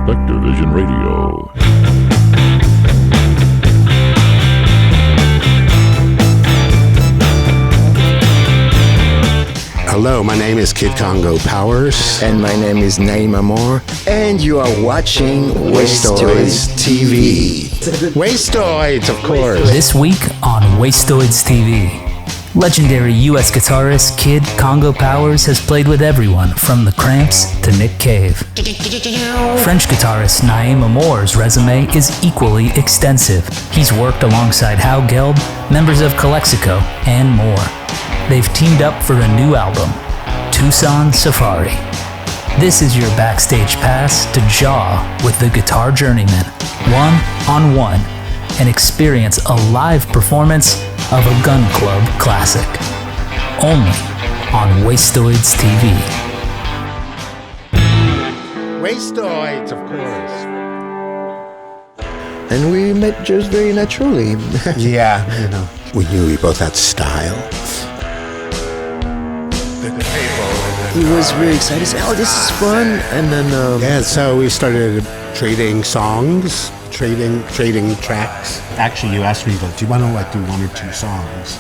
Spectrovision Radio. Hello, my name is Kid Congo Powers. And my name is Naim Amor. And you are watching WASTOIDS TV. WASTOIDS, of course. This week on WASTOIDS TV. Legendary US guitarist Kid Congo Powers has played with everyone from the Cramps to Nick Cave. French guitarist Naim Amor's resume is equally extensive. He's worked alongside Howe Gelb, members of Calexico, and more. They've teamed up for a new album, Tucson Safari. This is your backstage pass to jaw with the guitar journeyman, one-on-one, and experience a live performance of a gun club classic. Only on WASTOIDS TV. WASTOIDS, of course. And we met just very naturally. Yeah, you know. We knew we both had style. He was really excited. He said, "Oh, this is fun!" And then yeah, so we started trading songs, trading tracks. Actually, you asked me, "Do you want to do one or two songs?"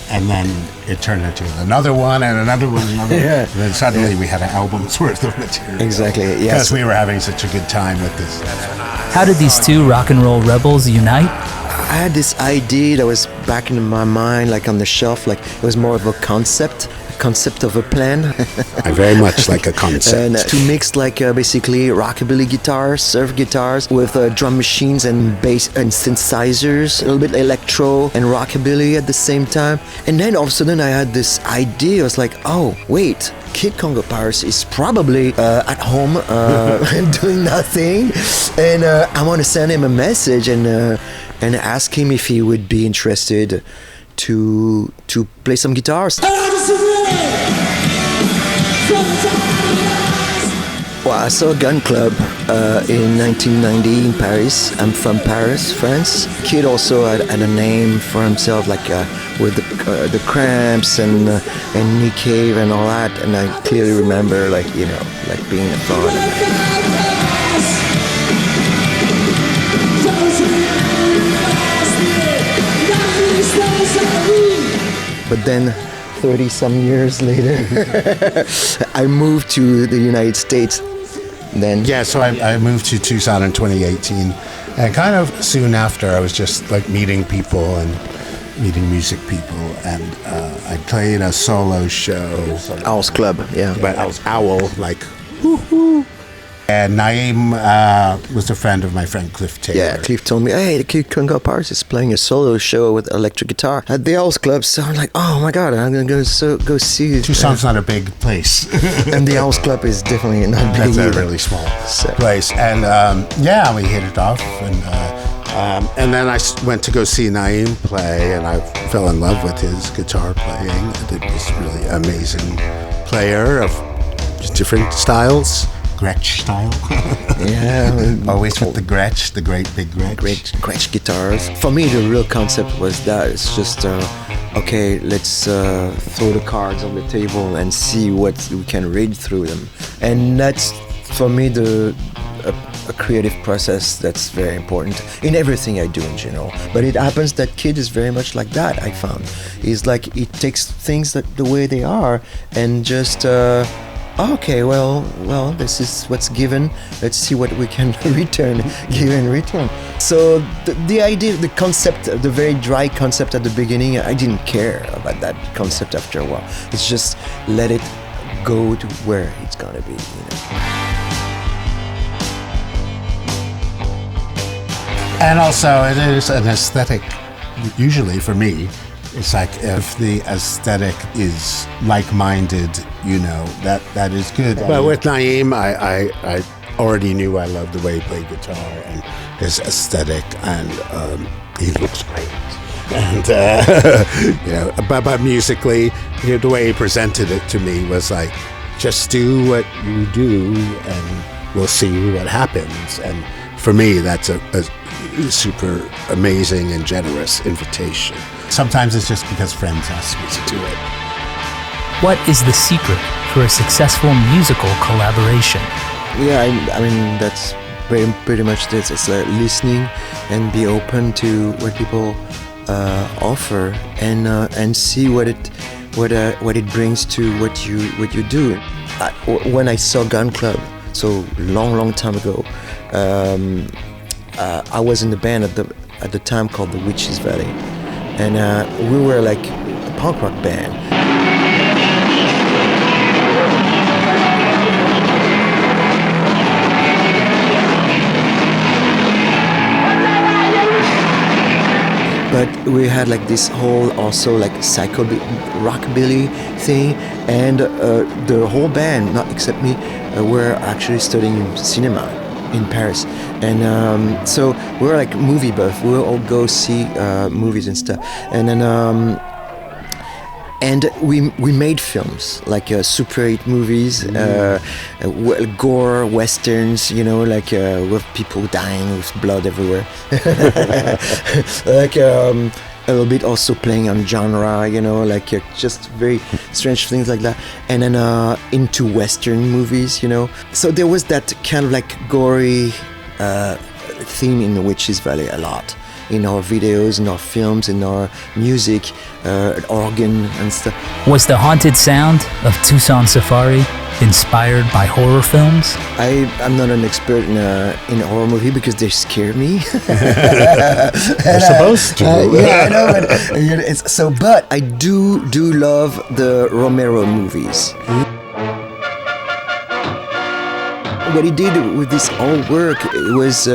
And then it turned into another one and another one, and another one. And then suddenly we had an album's worth of material. Exactly. Yes. Because we were having such a good time with this. How did these two rock and roll rebels unite? I had this idea that was back in my mind, like on the shelf, like it was more of a concept of a plan. I very much like a concept. And to mix like basically rockabilly guitars, surf guitars with drum machines and bass and synthesizers, a little bit electro and rockabilly at the same time. And then all of a sudden I had this idea. I was like, oh wait, Kid Congo Powers is probably at home doing nothing, and I want to send him a message and ask him if he would be interested to play some guitars. Well, I saw a gun club in 1990 in Paris. I'm from Paris, France. Kid also had a name for himself, like with the Cramps and Nick Cave and all that. And I clearly remember, like being a fan. But then 30-some years later, I moved to the United States. Then so I moved to Tucson in 2018, and kind of soon after I was just like meeting people and meeting music people, and I played a solo show. Owl's Club, yeah. But I was owl, like woohoo. And Naim was a friend of my friend Cliff Taylor. Yeah, Cliff told me, hey, the Kid Congo Powers is playing a solo show with electric guitar at the Owl's Club. So I'm like, oh my God, I'm going to go see it. Tucson's not a big place. And the Owl's Club is definitely not big. That's either. A really small place. And we hit it off. And then I went to go see Naim play, and I fell in love with his guitar playing. It was really amazing player of different styles. Gretsch style. Yeah. Always with the Gretsch, the great big Gretsch. Great Gretsch guitars. For me, the real concept was that it's just, okay, let's throw the cards on the table and see what we can read through them. And that's, for me, a creative process that's very important in everything I do in general. But it happens that Kid is very much like that, I found. He's like, he takes things the way they are and just... okay, well, this is what's given. Let's see what we can give in return. So the idea, the concept, the very dry concept at the beginning, I didn't care about that concept after a while. It's just let it go to where it's gonna be, And also, it is an aesthetic, usually for me. It's like if the aesthetic is like-minded, that is good. But with Naim, I already knew I loved the way he played guitar and his aesthetic, and he looks great. And but musically, the way he presented it to me was like, just do what you do, and we'll see what happens. And for me, that's a super amazing and generous invitation. Sometimes it's just because friends ask me to do it. What is the secret for a successful musical collaboration? Yeah, I mean, that's pretty much this. It's like listening and be open to what people offer and see what it brings to what you do. When I saw Gun Club, so long time ago, I was in the band at the time called the Witches Valley, and we were like a punk rock band. But we had like this whole also like rockabilly thing, and the whole band, not except me, were actually studying cinema in Paris, and so we were like movie buff. We would all go see movies and stuff, and then and we made films like Super 8 movies, gore westerns, like with people dying with blood everywhere. Like a little bit also playing on genre, like just very strange things like that. And then into western movies, So there was that kind of like gory theme in the Witches Valley a lot. In our videos, in our films, in our music, organ and stuff. Was the haunted sound of Tucson Safari inspired by horror films? I'm not an expert in a horror movie because they scare me. They're supposed to. Yeah, I know. But I do love the Romero movies. What he did with this whole work, it was.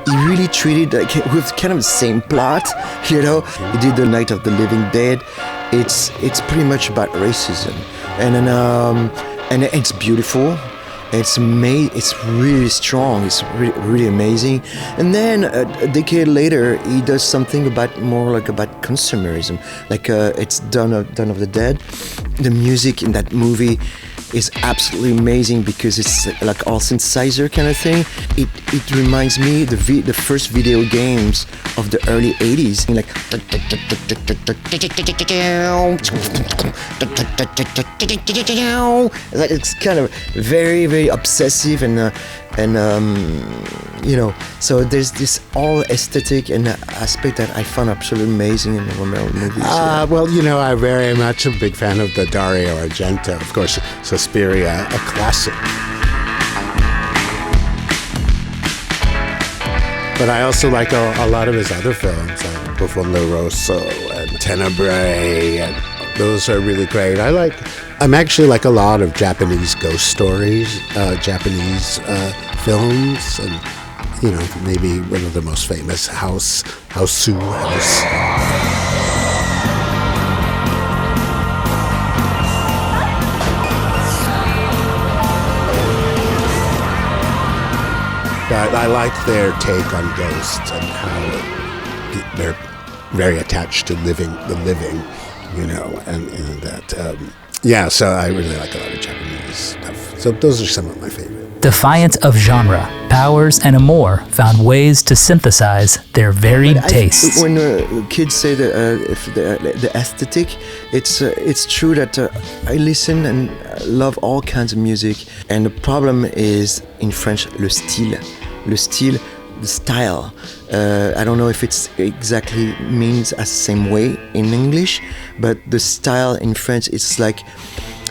He really treated with kind of the same plot, He did The Night of the Living Dead. It's pretty much about racism, and it's beautiful. It's really strong. It's really amazing. And then a decade later, he does something about consumerism, like it's Dawn of the Dead. The music in that movie is absolutely amazing because it's like all synthesizer kind of thing. It reminds me the first video games of the early 80s, like it's kind of very, very obsessive and so there's this all aesthetic and aspect that I found absolutely amazing in the Romero movies. Well, I'm very much a big fan of the Dario Argento, of course, Suspiria, a classic. But I also like a lot of his other films, like Profondo Rosso and Tenebrae, and those are really great. I'm actually like a lot of Japanese ghost stories, Japanese films, and maybe one of the most famous House. But I like their take on ghosts and how they're very attached to the living, and that. So I really like a lot of Japanese stuff. So those are some of my favorites. Defiant of genre, Powers and Amor found ways to synthesize their varied tastes. When kids say the aesthetic, it's true that I listen and love all kinds of music. And the problem is in French, le style, the style. I don't know if it's exactly means as the same way in English, but the style in French, it's like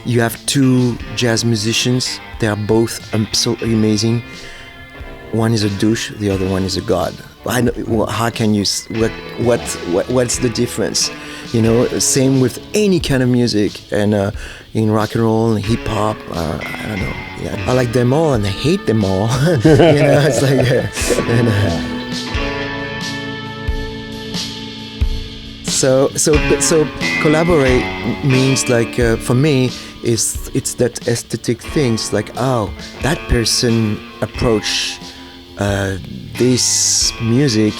you have two jazz musicians. They are both absolutely amazing. One is a douche, the other one is a god. How can you? What's the difference? Same with any kind of music, and in rock and roll and hip hop. I don't know. Yeah, I like them all and I hate them all. It's like. So collaborate means like for me. It's that aesthetic things like that person approach this music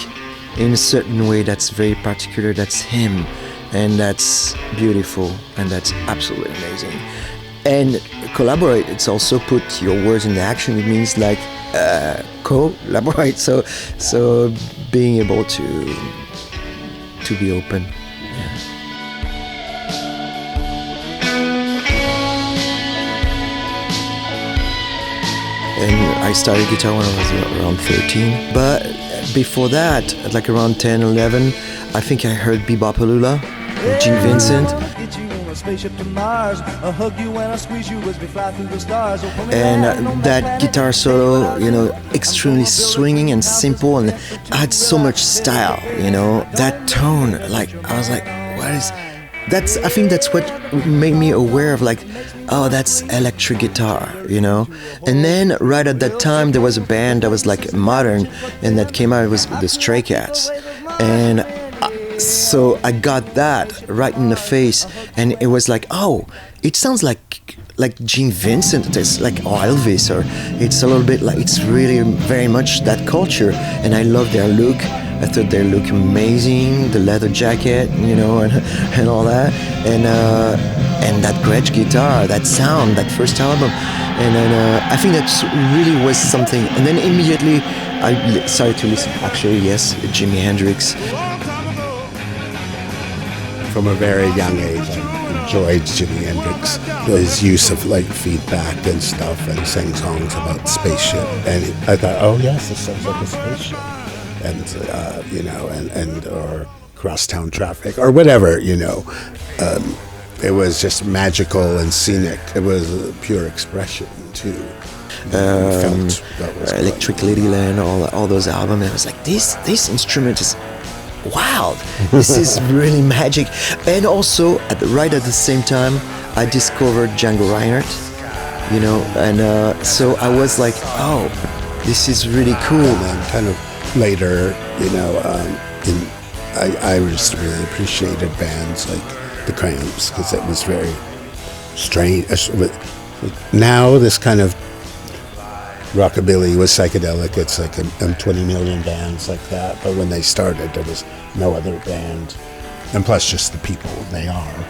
in a certain way that's very particular, that's him, and that's beautiful and that's absolutely amazing. And collaborate, it's also put your words into action. It means like collaborate, so being able to be open. and I started guitar when I was around 13. But before that, like around 10, 11, I think I heard Bebopalula, Gene Vincent. And that guitar solo, you know, extremely swinging and simple, and had so much style, you know. That tone, like, I was like, what is... I think that's what made me aware of, like, oh, that's electric guitar, you know. And then right at that time, there was a band that was like modern, and that came out, it was the Stray Cats. And so I got that right in the face, and it was like, oh, it sounds like Gene Vincent, it's like Elvis, or it's a little bit like, it's really very much that culture, and I love their look. I thought they look amazing, the leather jacket, you know, and all that, and that Gretsch guitar, that sound, that first album, and then I think that really was something. And then immediately I started to listen. Actually, yes, Jimi Hendrix. From a very young age, I enjoyed Jimi Hendrix, his use of like feedback and stuff, and sang songs about spaceship. And I thought, oh yes, this sounds like a spaceship, and you know, and or crosstown traffic or whatever, you know. It was just magical and scenic. It was a pure expression too. Electric Ladyland, all those albums. I was like, this instrument is wild. This is really magic. And also, right at the same time, I discovered Django Reinhardt, you know, and so I was like, oh, this is really cool. And then kind of later, you know, I just really appreciated bands like the Cramps, because it was very strange. Now this kind of rockabilly was psychedelic. It's like 20 million bands like that. But when they started, there was no other band. And plus just the people they are.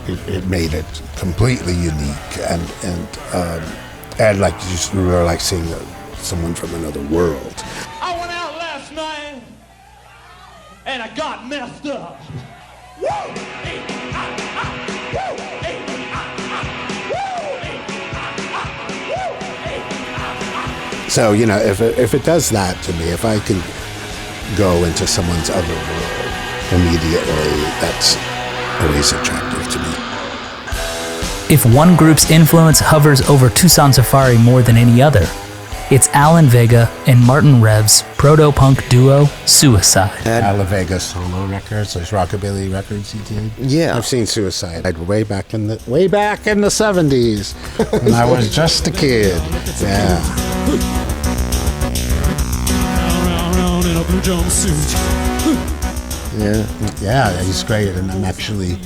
It made it completely unique. And like you were like seeing someone from another world. I went out last night and I got messed up. Woo! So, you know, if it does that to me, if I can go into someone's other world immediately, that's always attractive to me. If one group's influence hovers over Tucson Safari more than any other, it's Alan Vega and Martin Rev's proto-punk duo, Suicide. Alan Vega solo records, those rockabilly records he did. Yeah, I've seen Suicide way back in the 70s when I was just a kid. Yeah. In a blue jumpsuit. Yeah, he's great. And I'm actually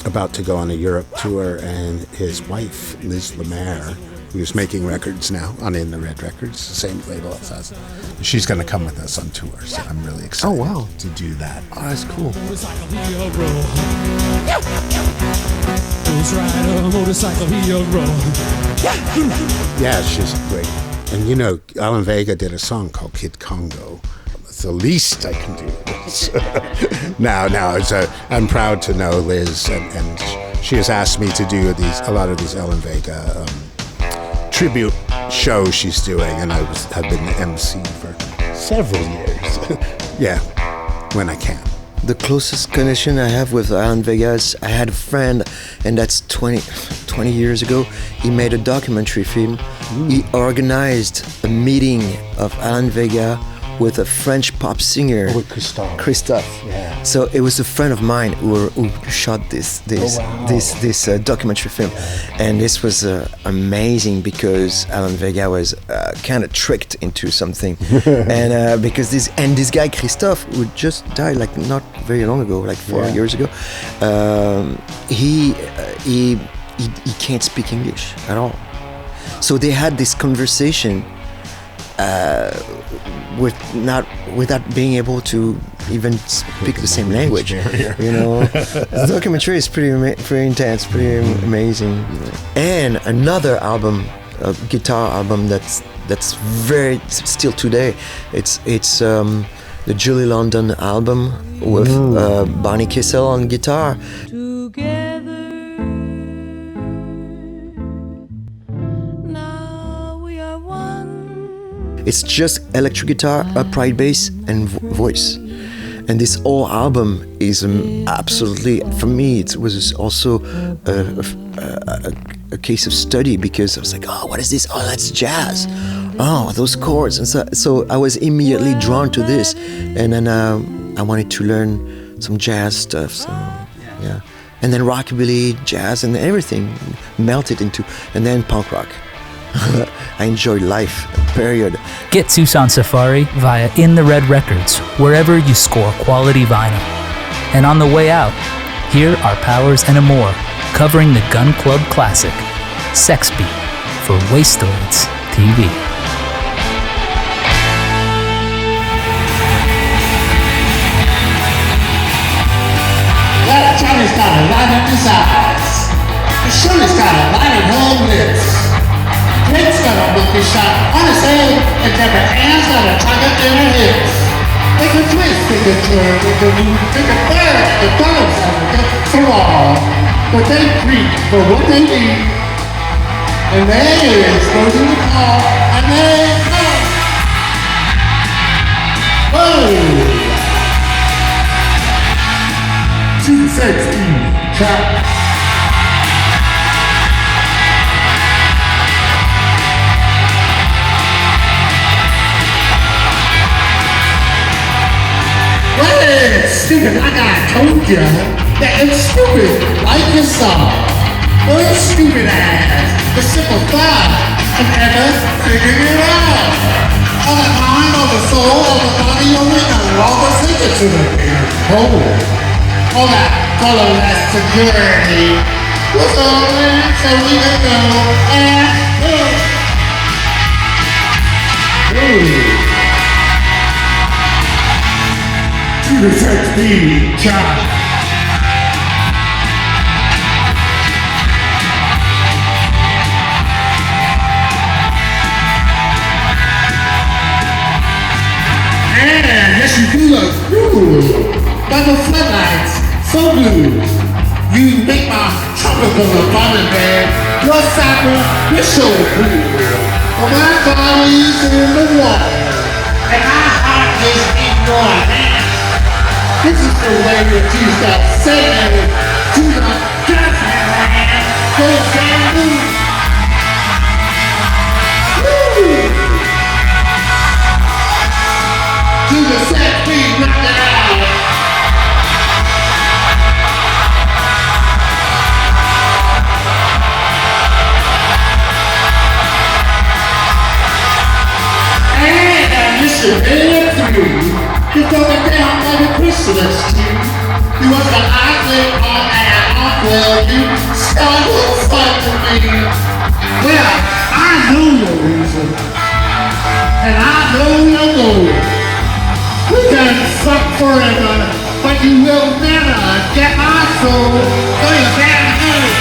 about to go on a Europe tour, and his wife, Liz Lemaire, who's making records now on In the Red Records, the same label as us, she's going to come with us on tour, so I'm really excited to do that. Oh, that's cool. Motorcycle hero. Yeah, she's great. And you know, Alan Vega did a song called Kid Congo. It's the least I can do. now, I'm proud to know Liz, and she has asked me to do a lot of these Alan Vega tribute shows she's doing, and I've been the MC for several years. Yeah, when I can. The closest connection I have with Alan Vega is I had a friend, and that's 20 years ago. He made a documentary film. He organized a meeting of Alan Vega with a French pop singer, with Christophe. Yeah. So it was a friend of mine who shot this documentary film, and this was amazing because Alan Vega was kind of tricked into something, and because this guy Christophe, who just died like not very long ago, like 4 years ago, he can't speak English at all. So they had this conversation without being able to even speak the same language. You know, the documentary is pretty intense, pretty amazing. And another album, a guitar album that's very still today. It's the Julie London album with Barney Kissel on guitar. Now we are one. It's just electric guitar, upright bass, and voice. And this whole album is absolutely, for me, it was also a case of study, because I was like, oh, what is this? Oh, that's jazz. Oh, those chords. And so I was immediately drawn to this. And then I wanted to learn some jazz stuff. So, yeah. And then rockabilly, jazz, and everything melted into, and then punk rock. I enjoyed life, period. Get Tucson Safari via In the Red Records, wherever you score quality vinyl. And on the way out, here are Powers and Amor, covering the Gun Club classic, Sex Beat, for WASTOIDS TV. That Johnny's got a light in his eyes. The Shirley's got a light in her lips. Drake's got a monkey shot on his head, and Deborah Ann's got a target in her hips. They can twist, they can turn, they can move, they can burn, the dollars for all. But they creep for what they need. And their ears go to the call, and they go. Whoa! Too sexy, trap. Well, stupid, like I told ya, that it's stupid, like your song. Well, it's stupid ass, the simple thought of ever figuring it out. All the mind, all the soul, all the body, all the know, all the secrets of the whole. All that colorless security was all in so we could go and ooh. To the sex beat, chop. And yes, you do look cool. By the floodlights, so blue. You make my tropical apartment bed your sacrificial blue. Well, my body's in the water, and my heart is in your hand. This is the way that you start saying to the judgment land. Go bamboo. Woo! To the sex beat, knock it out. And listen, through. You're going down like a Christmas tree. You want the ugly on and off, well, you started fighting me. Well, I know your reason, and I know your goal. We can fuck forever, but you will never get my soul. So you can't do it.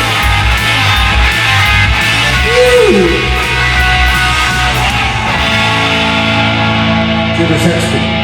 Woo! To the sex beat.